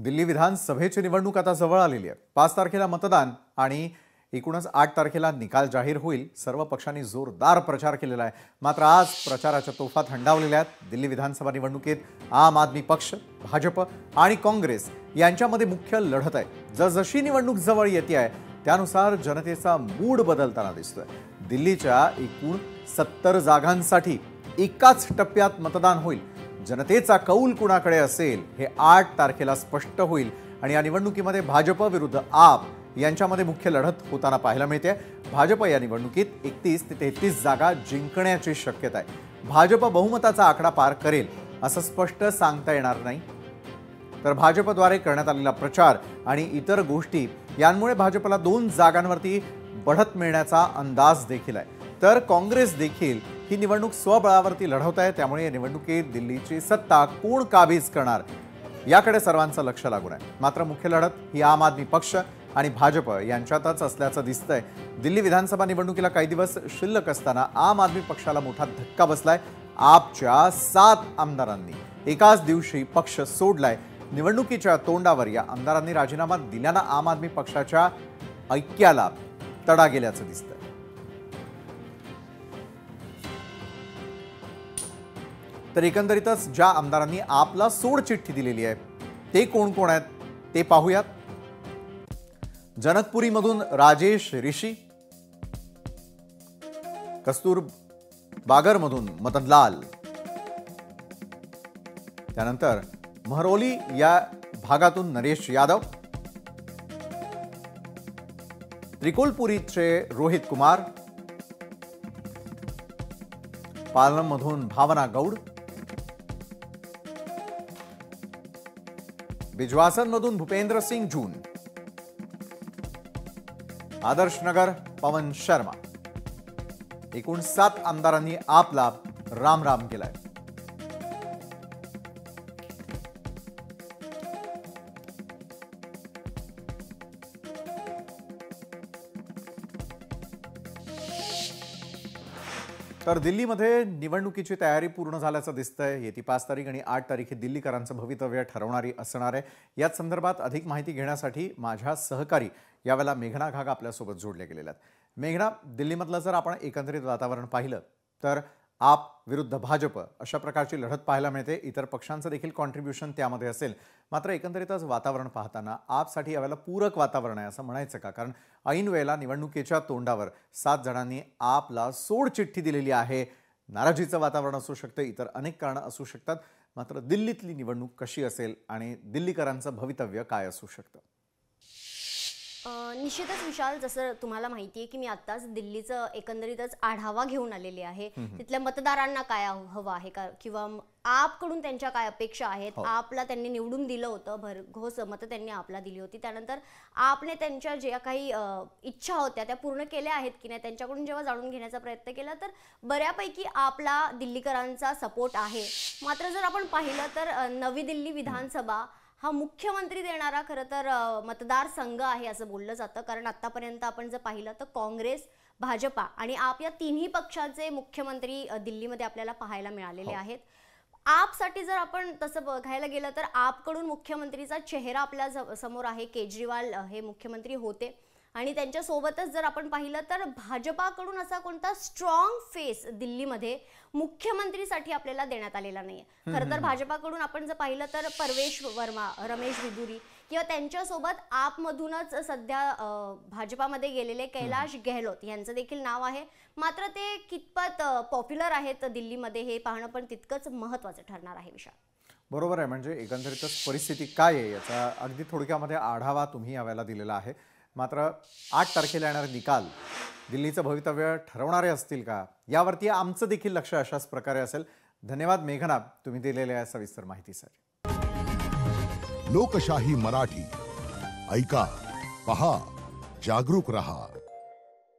दिल्ली विधानसभेची निवडणूक आता जवळ आलेली आहे। 5 तारखेला मतदान आणि एकूणच 8 तारखेला निकाल जाहीर होईल। सर्व पक्षांनी जोरदार प्रचार केलेला आहे। मात्र आज प्रचाराच्या तोफा थंडावलेल्या आहेत। दिल्ली विधानसभा निवडणुकीत आम आदमी पक्ष, भाजप आणि काँग्रेस यांच्यामध्ये मुख्य लढत आहे। जसजशी निवडणूक जवळ येते आहे त्यानुसार जनतेचा मूड बदलताना दिसतोय। दिल्लीच्या एकूण 70 जागांसाठी एकाच टप्प्यात मतदान होईल। जनतेचा कौल कुणाकडे असेल हे 8 तारखेला स्पष्ट होईल आणि या निवडणुकीमध्ये भाजप विरुद्ध आप यांच्यामध्ये मुख्य लढत होताना पाहायला मिळते। भाजप या निवडणुकीत 31 ते 33 जागा जिंकण्याची शक्यता आहे। भाजप बहुमताचा आकडा पार करेल असं स्पष्ट सांगता येणार नाही। तर भाजपद्वारे करण्यात आलेला प्रचार आणि इतर गोष्टी यांमुळे भाजपला 2 जागांवरती बढत मिळण्याचा अंदाज देखील आहे। तर काँग्रेस देखील ही निवडणूक स्वबळावरती लढवत आहे। त्यामुळे या निवडणुकीत दिल्लीची सत्ता कोण काबीज करणार याकडे सर्वांचं लक्ष लागून आहे। मात्र मुख्य लढत ही आम आदमी पक्ष आणि भाजप यांच्यातच असल्याचं दिसतंय। दिल्ली विधानसभा निवडणुकीला काही दिवस शिल्लक असताना आम आदमी पक्षाला मोठा धक्का बसलाय। आपच्या 7 आमदारांनी एकाच दिवशी पक्ष सोडलाय। निवडणुकीच्या तोंडावर या आमदारांनी राजीनामा दिल्यानं आम आदमी पक्षाच्या ऐक्याला तडा गेल्याचं दिसतंय। तर एकंदरीतच ज्या आमदारांनी आपला सोड चिठ्ठी दिलेली आहे ते कोण कोण आहेत ते पाहूयात। जनकपुरीमधून राजेश ऋषी, कस्तूरबागरमधून मदनलाल, त्यानंतर महरौली या भागातून नरेश यादव, त्रिकोलपुरीचे रोहित कुमार, पालममधून भावना गौड़, बिजवासनमधून भूपेंद्र सिंह जून, आदर्श नगर पवन शर्मा। एकूण 7 आमदारांनी आपला राम राम केलाय। तर दिल्लीमध्ये निवडणुकीची तयारी पूर्ण झाल्याचं दिसतंय। येती 5 तारीख आणि 8 तारीख दिल्लीकरांचं भवितव्य ठरवणारी असणार आहे। याच संदर्भात अधिक माहिती घेण्यासाठी माझ्या सहकारी यावेळेला मेघना घाग आपल्यासोबत जोडले गेलेले आहेत। मेघना, दिल्लीमधलं जर आपण एकंदरीत वातावरण पाहिलं तर आप विरुद्ध भाजप अशा प्रकारची लढत पाहायला मिळते। इतर पक्षांचं देखील कॉन्ट्रिब्युशन त्यामध्ये असेल। मात्र एकंदरीतच वातावरण पाहताना आपसाठी यावेळेला पूरक वातावरण आहे असं म्हणायचं का? कारण ऐन वेळेला निवडणुकीच्या तोंडावर 7 जणांनी आपला सोड चिठ्ठी दिलेली आहे। नाराजीचं वातावरण असू शकतं, इतर अनेक कारणं असू शकतात। मात्र दिल्लीतली निवडणूक कशी असेल आणि दिल्लीकरांचं भवितव्य काय असू शकतं? निश्चितच विशाल, जसं तुम्हाला माहिती आहे की मी आत्ताच दिल्लीचं एकंदरीतच आढावा घेऊन आलेले आहे। तिथल्या मतदारांना काय हवं आहे का किंवा आपकडून त्यांच्या काय अपेक्षा आहेत। आपला त्यांनी निवडून दिलं होतं, भरघोस मतं त्यांनी आपला दिली होती। त्यानंतर आपने त्यांच्या ज्या काही इच्छा होत्या त्या पूर्ण केल्या आहेत की नाही त्यांच्याकडून जेव्हा जाणून घेण्याचा प्रयत्न केला तर बऱ्यापैकी आपला दिल्लीकरांचा सपोर्ट आहे। मात्र जर आपण पाहिलं तर नवी दिल्ली विधानसभा हा मुख्यमंत्री देणारा खरं तर मतदारसंघ आहे असं बोललं जातं। कारण आतापर्यंत आपण जर पाहिलं तर काँग्रेस, भाजपा आणि आप या तिन्ही पक्षाचे मुख्यमंत्री दिल्लीमध्ये आपल्याला पाहायला मिळालेले आहेत। आपसाठी जर आपण तसं बघायला गेलं तर आपकडून मुख्यमंत्रीचा चेहरा आपल्या समोर आहे। केजरीवाल हे मुख्यमंत्री होते आणि त्यांच्या सोबतच जर आपण पाहिलं तर भाजपाकडून असा कोणता स्ट्रॉंग फेस दिल्लीमध्ये मुख्यमंत्रीसाठी आपल्याला देण्यात आलेला नाहीये। खरं तर भाजपाकडून आपण जर पाहिलं तर परवेश वर्मा, रमेश बिधुरी किंवा त्यांच्यासोबत आपमधूनच सध्या भाजपामध्ये गेलेले कैलाश गेहलोत यांचं देखील नाव आहे। मात्र ते कितपत पॉप्युलर आहेत दिल्लीमध्ये हे पाहणं पण तितकंच महत्त्वाचं ठरणार आहे विशाल। बरोबर आहे। म्हणजे एकंदरीतच परिस्थिती काय आहे याचा अगदी थोडक्यामध्ये आढावा तुम्ही यावेळेला दिलेला आहे। मात्र 8 तारखेला येणारे निकाल दिल्लीचं भवितव्य ठरवणारे असतील का यावरती आमचं देखील लक्ष अशाच प्रकारे असेल। धन्यवाद मेघना, तुम्ही दिलेल्या सविस्तर माहितीसाठी। लोकशाही मराठी ऐका, पहा, जागरूक रहा।